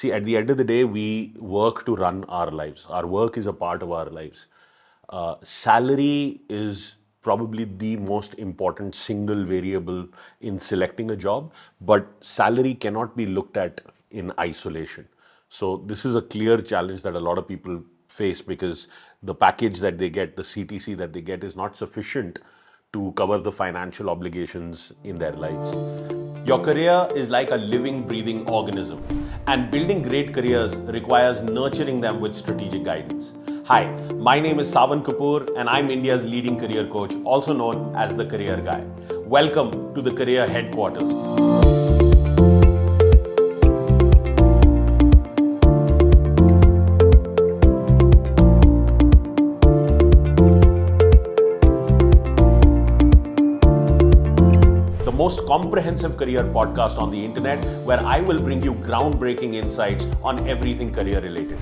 See, at the end of the day, we work to run our lives. Our work is a part of our lives. Salary is probably the most important single variable in selecting a job, but salary cannot be looked at in isolation. So, this is a clear challenge that a lot of people face because the package that they get, the CTC that they get, is not sufficient to cover the financial obligations in their lives. Your career is like a living, breathing organism, and building great careers requires nurturing them with strategic guidance. Hi, my name is Sawan Kapoor, and I'm India's leading career coach, also known as the Career Guy. Welcome to the Career Headquarters. The most comprehensive career podcast on the internet, where I will bring you groundbreaking insights on everything career related.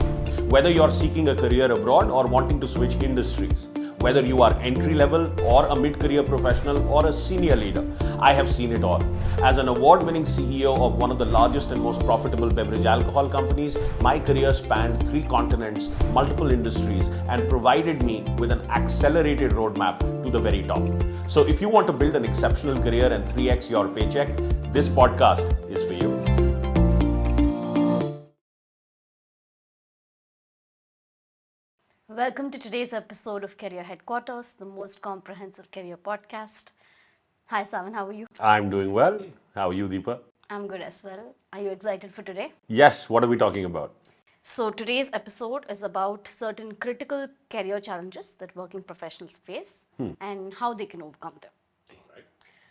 Whether you're seeking a career abroad or wanting to switch industries, whether you are entry level or a mid career professional or a senior leader, I have seen it all. As an award winning CEO of one of the largest and most profitable beverage alcohol companies, my career spanned 3 continents, multiple industries, and provided me with an accelerated roadmap to the very top. So if you want to build an exceptional career and 3x your paycheck, this podcast is for you. Welcome to today's episode of Career Headquarters, the most comprehensive career podcast. Hi, Sawan, how are you? I'm doing well. How are you, Deepa? I'm good as well. Are you excited for today? Yes, what are we talking about? So, today's episode is about certain critical career challenges that working professionals face and how they can overcome them.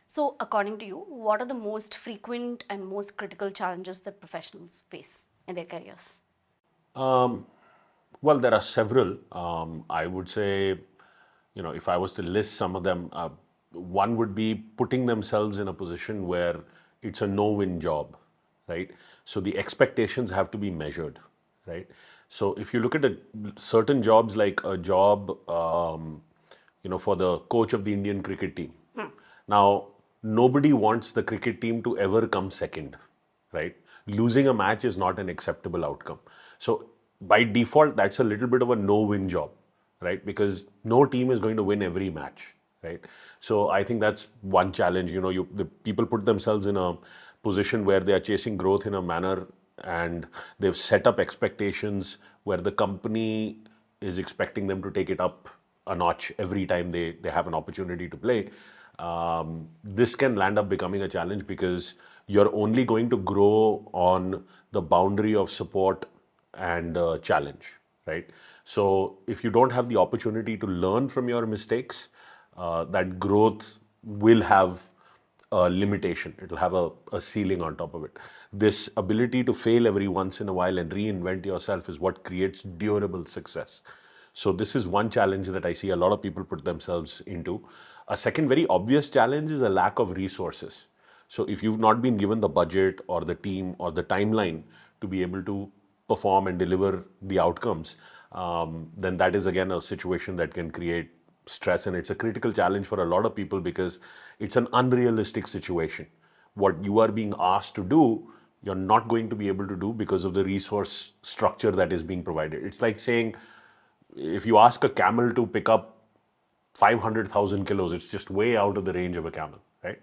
So, according to you, what are the most frequent and most critical challenges that professionals face in their careers? Well, there are several. I would say, if I was to list some of them, one would be putting themselves in a position where it's a no-win job, right? So the expectations have to be measured, right? So if you look at certain jobs, like a job, for the coach of the Indian cricket team. Now, nobody wants the cricket team to ever come second, right? Losing a match is not an acceptable outcome. So by default, that's a little bit of a no-win job, right? Because no team is going to win every match, right? So I think that's one challenge. The people put themselves in a position where they are chasing growth in a manner, and they've set up expectations where the company is expecting them to take it up a notch every time they have an opportunity to play. This can land up becoming a challenge because you're only going to grow on the boundary of support and challenge, right? So if you don't have the opportunity to learn from your mistakes, that growth will have a limitation. It'll have a ceiling on top of it. This ability to fail every once in a while and reinvent yourself is what creates durable success. So this is one challenge that I see a lot of people put themselves into. A second very obvious challenge is a lack of resources. So if you've not been given the budget or the team or the timeline to be able to perform and deliver the outcomes, then that is again a situation that can create stress, and it's a critical challenge for a lot of people because it's an unrealistic situation. What you are being asked to do, you're not going to be able to do because of the resource structure that is being provided. It's like saying, if you ask a camel to pick up 500,000 kilos, it's just way out of the range of a camel, right?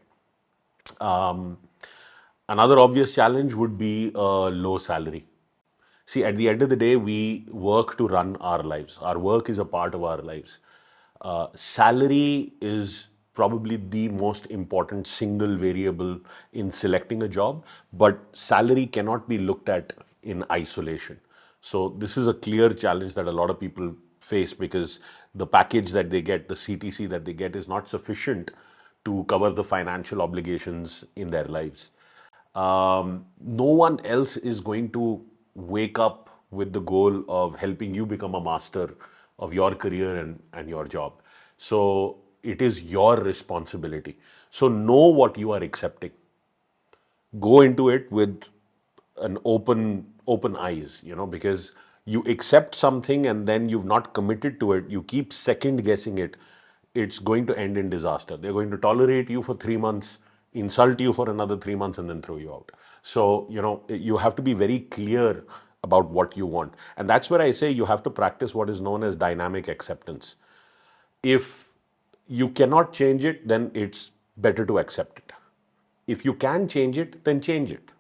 Another obvious challenge would be a low salary. See, at the end of the day, we work to run our lives. Our work is a part of our lives. Salary is probably the most important single variable in selecting a job, but salary cannot be looked at in isolation. So this is a clear challenge that a lot of people face because the package that they get, the CTC that they get, is not sufficient to cover the financial obligations in their lives. No one else is going to wake up with the goal of helping you become a master of your career and your job. So it is your responsibility. So know what you are accepting. Go into it with an open eyes, because you accept something and then you've not committed to it, you keep second guessing it, it's going to end in disaster. They're going to tolerate you for 3 months, insult you for another 3 months, and then throw you out. So, you have to be very clear about what you want. And that's where I say you have to practice what is known as dynamic acceptance. If you cannot change it, then it's better to accept it. If you can change it, then change it.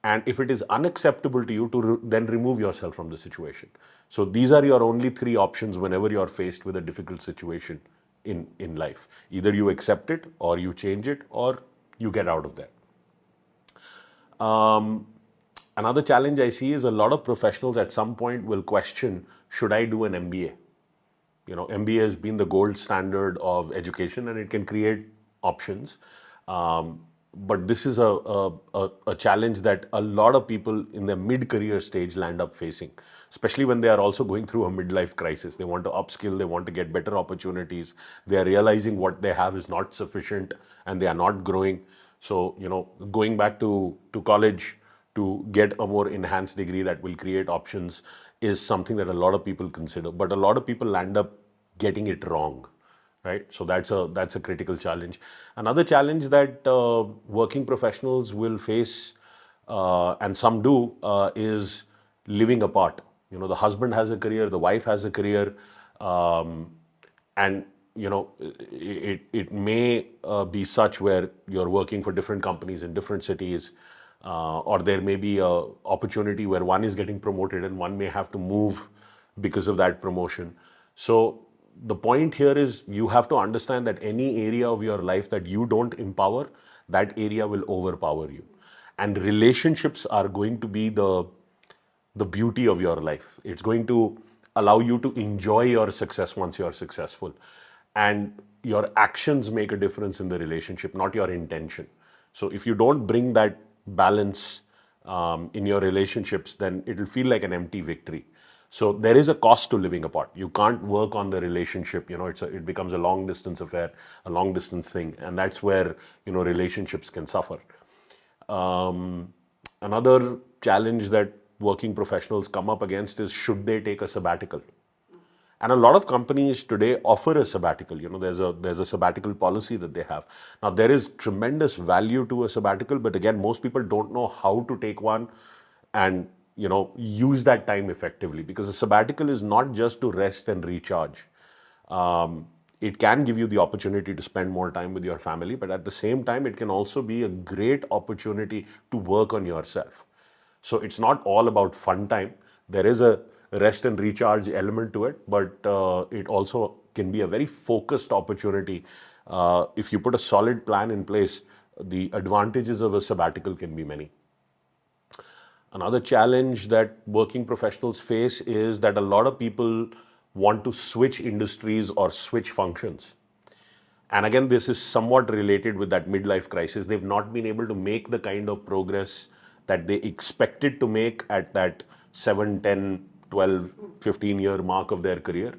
And if it is unacceptable to you, then remove yourself from the situation. So these are your only three options whenever you are faced with a difficult situation in life. Either you accept it, or you change it, or you get out of there. Another challenge I see is a lot of professionals at some point will question, should I do an MBA? MBA has been the gold standard of education, and it can create options. But this is a challenge that a lot of people in their mid-career stage land up facing, especially when they are also going through a midlife crisis. They want to upskill, they want to get better opportunities. They are realizing what they have is not sufficient, and they are not growing. So, going back to college to get a more enhanced degree that will create options is something that a lot of people consider. But a lot of people land up getting it wrong, right? So that's a critical challenge. Another challenge that working professionals will face, and some do, is living apart. The husband has a career, the wife has a career, and it may be such where you're working for different companies in different cities, or there may be a opportunity where one is getting promoted and one may have to move because of that promotion. So the point here is you have to understand that any area of your life that you don't empower, that area will overpower you. And relationships are going to be the beauty of your life. It's going to allow you to enjoy your success once you're successful. And your actions make a difference in the relationship, not your intention. So if you don't bring that balance in your relationships, then it'll feel like an empty victory. So there is a cost to living apart. You can't work on the relationship. It becomes a long distance affair, a long distance thing, and that's where relationships can suffer. Another challenge that working professionals come up against is, should they take a sabbatical? And a lot of companies today offer a sabbatical. There's a sabbatical policy that they have. Now, there is tremendous value to a sabbatical, but again, most people don't know how to take one and use that time effectively, because a sabbatical is not just to rest and recharge. It can give you the opportunity to spend more time with your family, but at the same time, it can also be a great opportunity to work on yourself. So it's not all about fun time. There is a rest and recharge element to it, but it also can be a very focused opportunity. If you put a solid plan in place, the advantages of a sabbatical can be many. Another challenge that working professionals face is that a lot of people want to switch industries or switch functions. And again, this is somewhat related with that midlife crisis. They've not been able to make the kind of progress that they expected to make at that 7, 10, 12, 15-year mark of their career.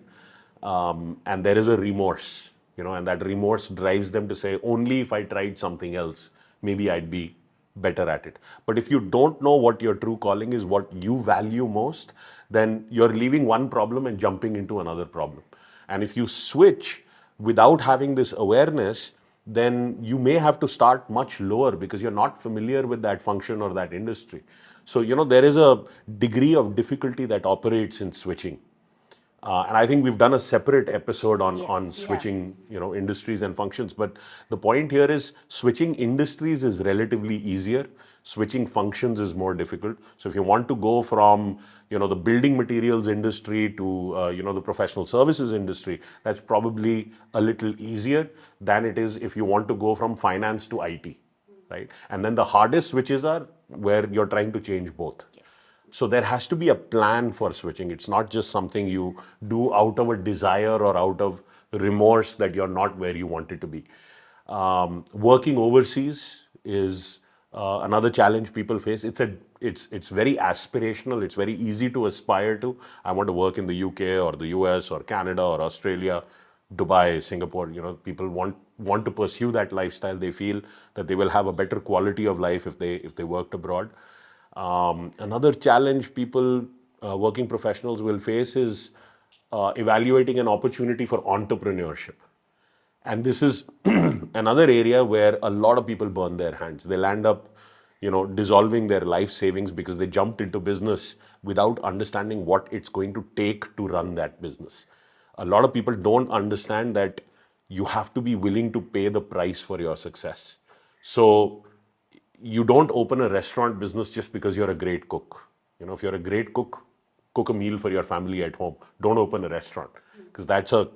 And there is a remorse, and that remorse drives them to say, only if I tried something else, maybe I'd be better at it. But if you don't know what your true calling is, what you value most, then you're leaving one problem and jumping into another problem. And if you switch without having this awareness, then you may have to start much lower because you're not familiar with that function or that industry. So, there is a degree of difficulty that operates in switching. And I think we've done a separate episode on Yes, yeah. switching, industries and functions. But the point here is, switching industries is relatively easier. Switching functions is more difficult. So if you want to go from, the building materials industry to, the professional services industry, that's probably a little easier than it is if you want to go from finance to IT, right? And then the hardest switches are where you're trying to change both. Yes. So there has to be a plan for switching. It's not just something you do out of a desire or out of remorse that you're not where you wanted to be. Working overseas is another challenge people face. It's very aspirational. It's very easy to aspire to. I want to work in the UK or the US or Canada or Australia, Dubai, Singapore. People want to pursue that lifestyle. They feel that they will have a better quality of life if they worked abroad. Another challenge people, working professionals, will face is evaluating an opportunity for entrepreneurship. And this is another area where a lot of people burn their hands. They'll end up, dissolving their life savings because they jumped into business without understanding what it's going to take to run that business. A lot of people don't understand that you have to be willing to pay the price for your success. So you don't open a restaurant business just because you're a great cook. If you're a great cook, cook a meal for your family at home. Don't open a restaurant, because that's a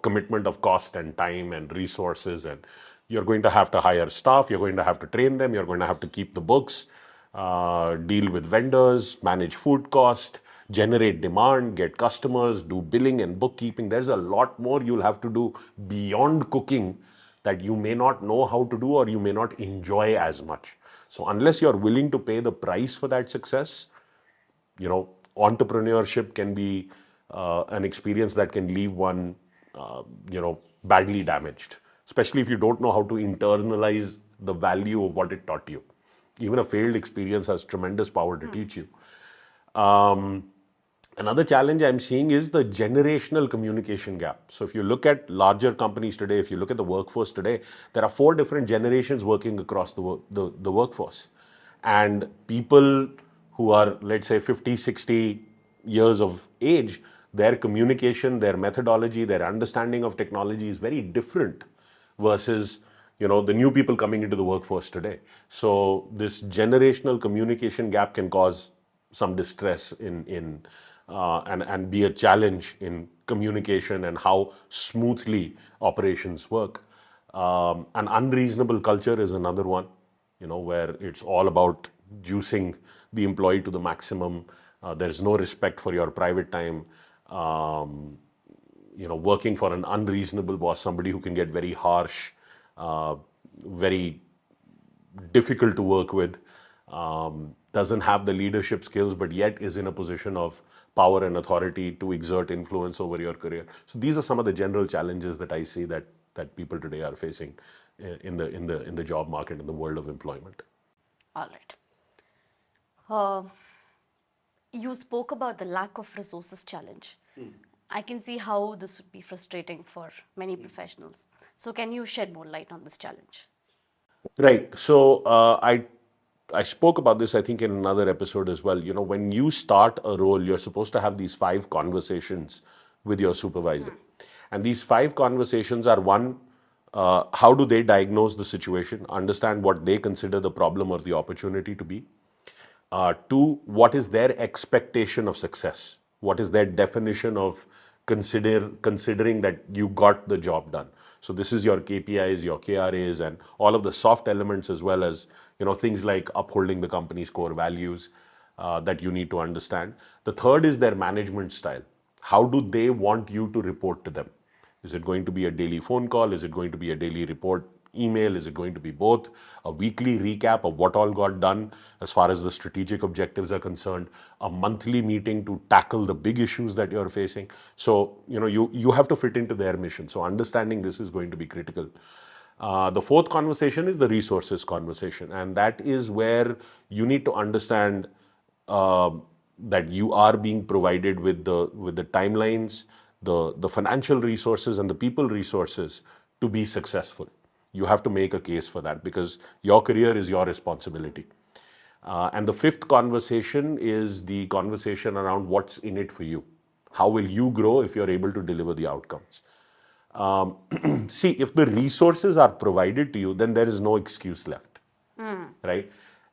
commitment of cost and time and resources, and you're going to have to hire staff, you're going to have to train them, you're going to have to keep the books, deal with vendors, manage food cost, generate demand, get customers, do billing and bookkeeping. There's a lot more you'll have to do beyond cooking that you may not know how to do or you may not enjoy as much. So unless you're willing to pay the price for that success, entrepreneurship can be an experience that can leave one, badly damaged, especially if you don't know how to internalize the value of what it taught you. Even a failed experience has tremendous power to teach you. Another challenge I'm seeing is the generational communication gap. So if you look at larger companies today, if you look at the workforce today, there are 4 different generations working across the workforce. And people who are, let's say, 50, 60 years of age, their communication, their methodology, their understanding of technology is very different versus the new people coming into the workforce today. So this generational communication gap can cause some distress in and be a challenge in communication and how smoothly operations work. An unreasonable culture is another one, where it's all about juicing the employee to the maximum. There's no respect for your private time. Working for an unreasonable boss, somebody who can get very harsh, very difficult to work with, doesn't have the leadership skills, but yet is in a position of power and authority to exert influence over your career. So these are some of the general challenges that I see that people today are facing in the job market, in the world of employment. All right. Uh, you spoke about the lack of resources challenge. I can see how this would be frustrating for many professionals. So, can you shed more light on this challenge? Right. So I spoke about this, I think, in another episode as well. When you start a role, you're supposed to have these 5 conversations with your supervisor, and these 5 conversations are: one, how do they diagnose the situation, understand what they consider the problem or the opportunity to be. 2, what is their expectation of success? What is their definition of considering that you got the job done? So this is your KPIs, your KRAs, and all of the soft elements, as well as things like upholding the company's core values that you need to understand. The third is their management style. How do they want you to report to them? Is it going to be a daily phone call? Is it going to be a daily report email? Is it going to be both? A weekly recap of what all got done as far as the strategic objectives are concerned? A monthly meeting to tackle the big issues that you're facing? So, you have to fit into their mission. So understanding this is going to be critical. The fourth conversation is the resources conversation, and that is where you need to understand that you are being provided with the timelines, the financial resources, and the people resources to be successful. You have to make a case for that, because your career is your responsibility. And the fifth conversation is the conversation around what's in it for you. How will you grow if you're able to deliver the outcomes? See, if the resources are provided to you, then there is no excuse left, right?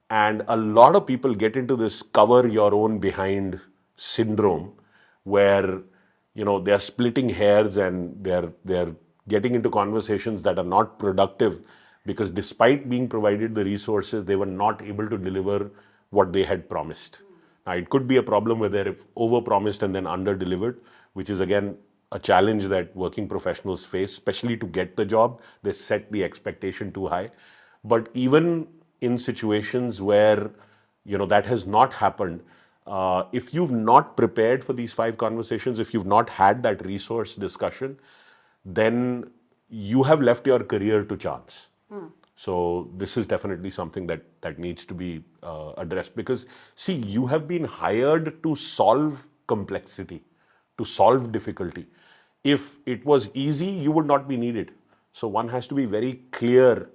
And a lot of people get into this cover your own behind syndrome, where they're splitting hairs and they're getting into conversations that are not productive, because despite being provided the resources, they were not able to deliver what they had promised. Now, it could be a problem where they've over-promised and then under-delivered, which is again a challenge that working professionals face, especially to get the job. They set the expectation too high. But even in situations where that has not happened, if you've not prepared for these 5 conversations, if you've not had that resource discussion, then you have left your career to chance. So this is definitely something that needs to be addressed, because see, you have been hired to solve complexity, to solve difficulty. If it was easy, you would not be needed. So one has to be very clear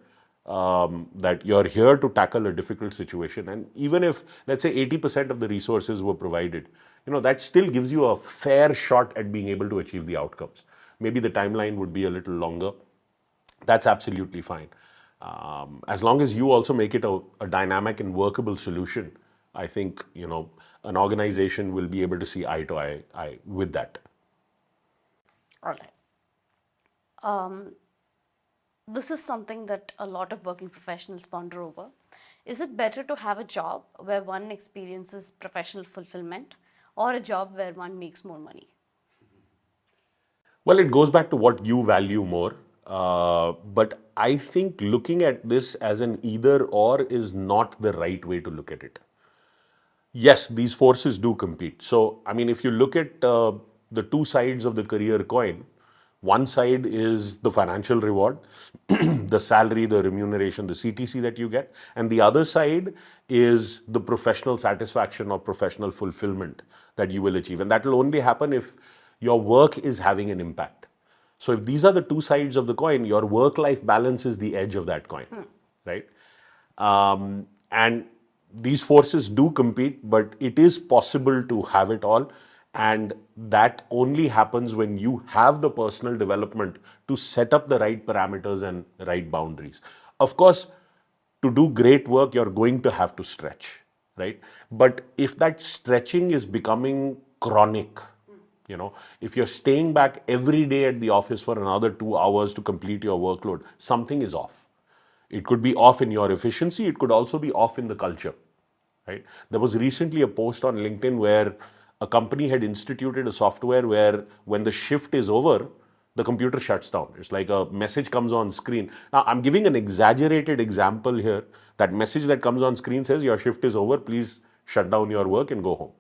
that you're here to tackle a difficult situation. And even if, let's say, 80% of the resources were provided, that still gives you a fair shot at being able to achieve the outcomes. Maybe the timeline would be a little longer. That's absolutely fine. As long as you also make it a dynamic and workable solution, I think, an organization will be able to see eye to eye with that. All right. This is something that a lot of working professionals ponder over. Is it better to have a job where one experiences professional fulfillment or a job where one makes more money? Well, it goes back to what you value more. But I think looking at this as an either or is not the right way to look at it. Yes, these forces do compete. So, I mean, if you look at the two sides of the career coin, one side is the financial reward, the salary, the remuneration, the CTC that you get. And the other side is the professional satisfaction or professional fulfillment that you will achieve. And that will only happen if your work is having an impact. So if these are the two sides of the coin, your work-life balance is the edge of that coin, right? And these forces do compete, but it is possible to have it all. And that only happens when you have the personal development to set up the right parameters and right boundaries. Of course, to do great work, you're going to have to stretch, right? But if that stretching is becoming chronic, if you're staying back every day at the office for another 2 hours to complete your workload, something is off. It could be off in your efficiency, it could also be off in the culture, right? There was recently a post on LinkedIn where a company had instituted a software where when the shift is over, the computer shuts down. It's like a message comes on screen. Now, I'm giving an exaggerated example here. That message that comes on screen says, your shift is over, please shut down your work and go home.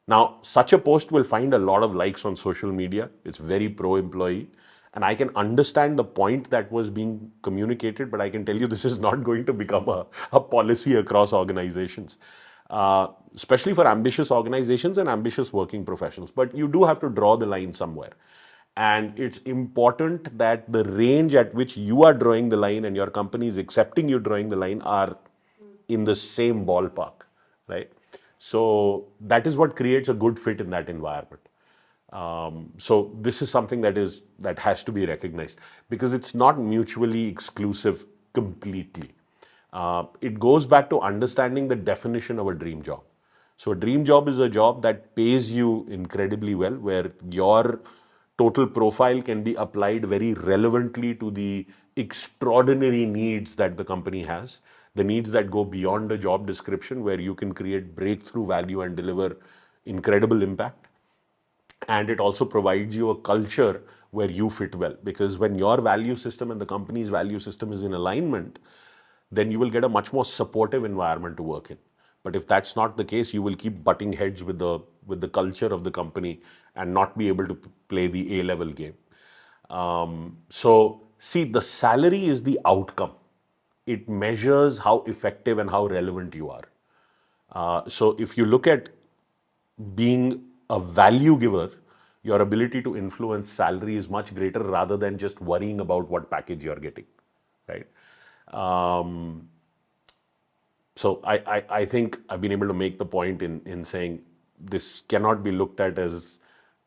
Now, such a post will find a lot of likes on social media. It's very pro-employee. And I can understand the point that was being communicated, but I can tell you this is not going to become a policy across organizations, especially for ambitious organizations and ambitious working professionals. But you do have to draw the line somewhere. And it's important that the range at which you are drawing the line and your company is accepting you drawing the line are in the same ballpark, right? So that is what creates a good fit in that environment. So this is something that has to be recognized because it's not mutually exclusive completely. It goes back to understanding the definition of a dream job. So a dream job is a job that pays you incredibly well, where your total profile can be applied very relevantly to the extraordinary needs that the company has, the needs that go beyond a job description, where you can create breakthrough value and deliver incredible impact. And it also provides you a culture where you fit well, because when your value system and the company's value system is in alignment, then you will get a much more supportive environment to work in. But if that's not the case, you will keep butting heads with the culture of the company and not be able to play the A-level game. So see, the salary is the outcome. It measures how effective and how relevant you are. So if you look at being a value giver, your ability to influence salary is much greater rather than just worrying about what package you're getting, right? So I think I've been able to make the point in saying this cannot be looked at as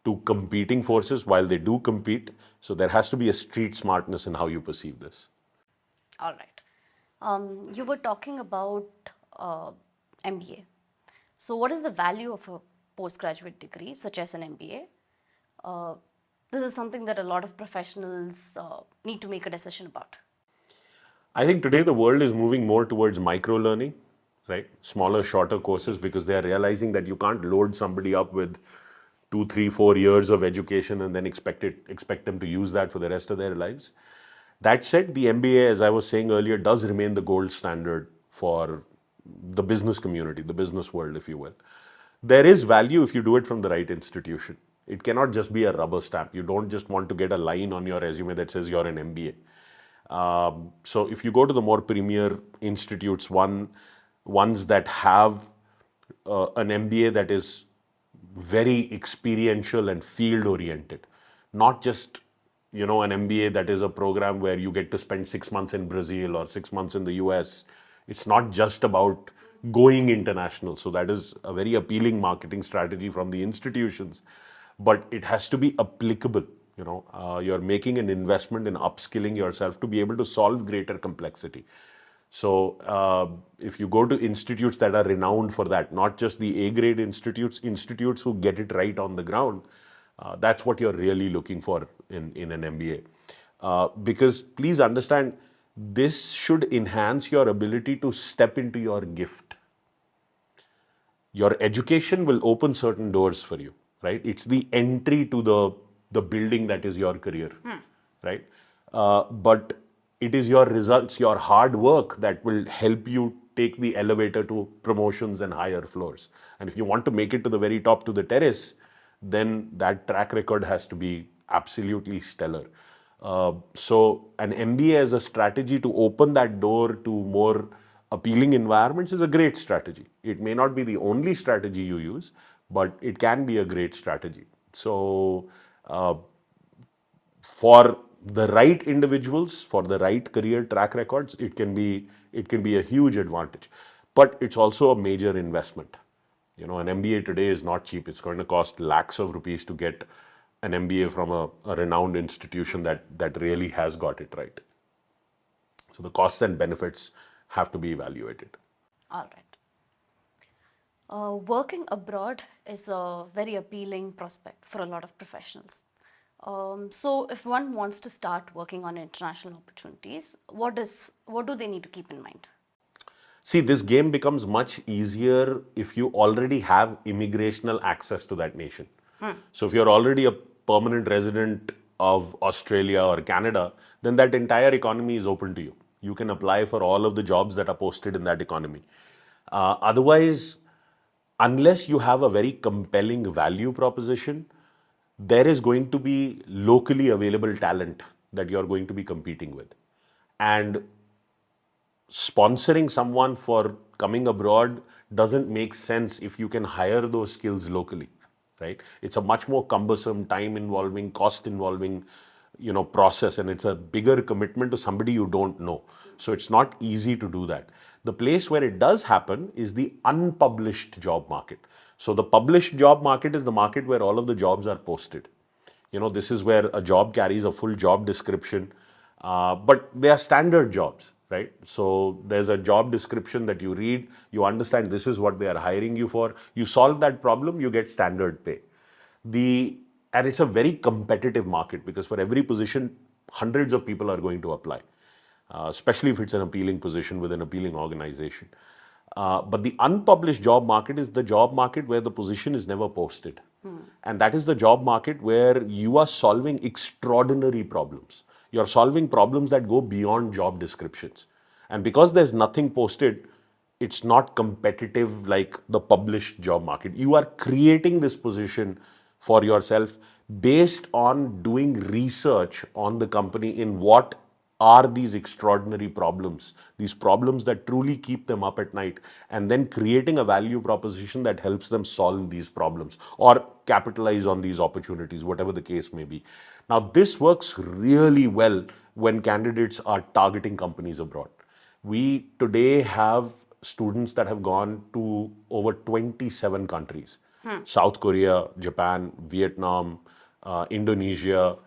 two competing forces while they do compete. So there has to be a street smartness in how you perceive this. All right. You were talking about MBA. So, what is the value of a postgraduate degree, such as an MBA? This is something that a lot of professionals need to make a decision about. I think today the world is moving more towards micro learning, right? Smaller, shorter courses, because they are realizing that you can't load somebody up with 2, 3, 4 years of education and then expect them to use that for the rest of their lives. That said, the MBA, as I was saying earlier, does remain the gold standard for the business community, the business world, if you will. There is value if you do it from the right institution. It cannot just be a rubber stamp. You don't just want to get a line on your resume that says you're an MBA. So if you go to the more premier institutes, ones that have an MBA that is very experiential and field oriented, not just an MBA that is a program where you get to spend 6 months in Brazil or 6 months in the US. It's not just about going international. So that is a very appealing marketing strategy from the institutions, but it has to be applicable. You're making an investment in upskilling yourself to be able to solve greater complexity. So if you go to institutes that are renowned for that, not just the A-grade institutes, institutes who get it right on the ground, that's what you're really looking for in an MBA. Because please understand, this should enhance your ability to step into your gift. Your education will open certain doors for you, right? It's the entry to the building that is your career, right? But it is your results, your hard work that will help you take the elevator to promotions and higher floors. And if you want to make it to the very top, to the terrace, then that track record has to be absolutely stellar. So an MBA as a strategy to open that door to more appealing environments is a great strategy. It may not be the only strategy you use, but it can be a great strategy. So for the right individuals, for the right career track records, it can be a huge advantage. But it's also a major investment. An MBA today is not cheap. It's going to cost lakhs of rupees to get an MBA from a renowned institution that really has got it right. So the costs and benefits have to be evaluated. All right. Working abroad is a very appealing prospect for a lot of professionals. So, if one wants to start working on international opportunities, what do they need to keep in mind? See, this game becomes much easier if you already have immigrational access to that nation. So, if you're already a permanent resident of Australia or Canada, then that entire economy is open to you. You can apply for all of the jobs that are posted in that economy. Otherwise, unless you have a very compelling value proposition, there is going to be locally available talent that you're going to be competing with. And sponsoring someone for coming abroad doesn't make sense if you can hire those skills locally, right? It's a much more cumbersome, time involving, cost involving process, and it's a bigger commitment to somebody you don't know. So it's not easy to do that. The place where it does happen is the unpublished job market. So the published job market is the market where all of the jobs are posted. This is where a job carries a full job description, but they are standard jobs, right? So there's a job description that you read, you understand this is what they are hiring you for, you solve that problem, you get standard pay. And it's a very competitive market because for every position, hundreds of people are going to apply, especially if it's an appealing position with an appealing organization. But the unpublished job market is the job market where the position is never posted. And that is the job market where you are solving extraordinary problems. You're solving problems that go beyond job descriptions. And because there's nothing posted, it's not competitive like the published job market. You are creating this position for yourself based on doing research on the company in what are these extraordinary problems, these problems that truly keep them up at night, and then creating a value proposition that helps them solve these problems or capitalize on these opportunities, whatever the case may be. Now, this works really well when candidates are targeting companies abroad. We today have students that have gone to over 27 countries: South Korea, Japan, Vietnam, Indonesia,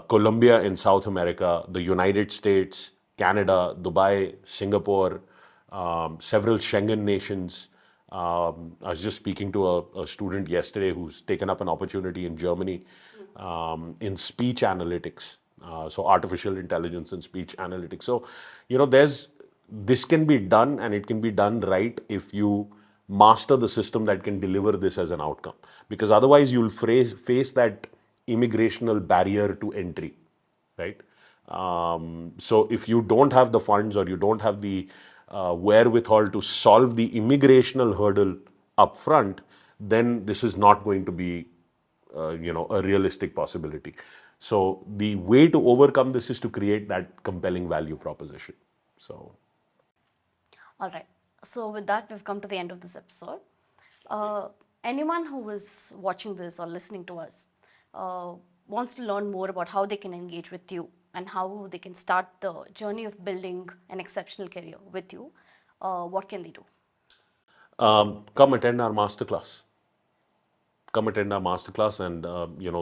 Colombia in South America, the United States, Canada, Dubai, Singapore, several Schengen nations. I was just speaking to a student yesterday who's taken up an opportunity in Germany in speech analytics. So artificial intelligence and speech analytics. So, this can be done, and it can be done right if you master the system that can deliver this as an outcome. Because otherwise you'll face that immigrational barrier to entry, right? So if you don't have the funds or you don't have the wherewithal to solve the immigrational hurdle up front, then this is not going to be a realistic possibility. So the way to overcome this is to create that compelling value proposition. So All right. So, with that, we've come to the end of this episode. Uh, anyone who is watching this or listening to us wants to learn more about how they can engage with you and how they can start the journey of building an exceptional career with you, what can they do? Come attend our masterclass. Come attend our masterclass, and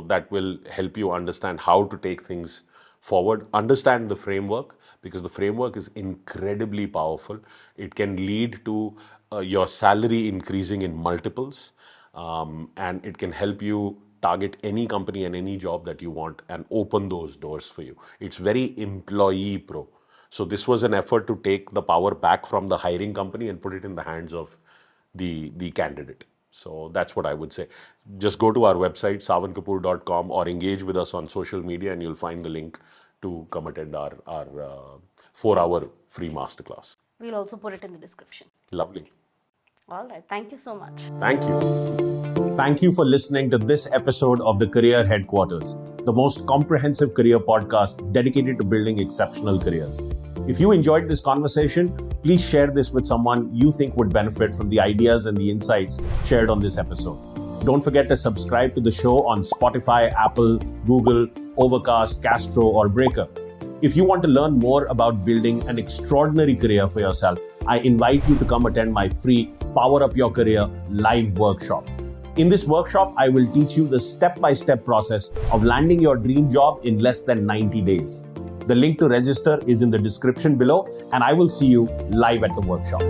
that will help you understand how to take things forward. Understand the framework, because the framework is incredibly powerful. It can lead to your salary increasing in multiples, and it can help you target any company and any job that you want and open those doors for you. It's very employee pro. So this was an effort to take the power back from the hiring company and put it in the hands of the candidate. So that's what I would say. Just go to our website, sawankapoor.com, or engage with us on social media, and you'll find the link to come attend our 4-hour free masterclass. We'll also put it in the description. Lovely. All right. Thank you so much. Thank you. Thank you for listening to this episode of the Career Headquarters, the most comprehensive career podcast dedicated to building exceptional careers. If you enjoyed this conversation, please share this with someone you think would benefit from the ideas and the insights shared on this episode. Don't forget to subscribe to the show on Spotify, Apple, Google, Overcast, Castro, or Breaker. If you want to learn more about building an extraordinary career for yourself, I invite you to come attend my free Power Up Your Career live workshop. In this workshop, I will teach you the step-by-step process of landing your dream job in less than 90 days. The link to register is in the description below, and I will see you live at the workshop.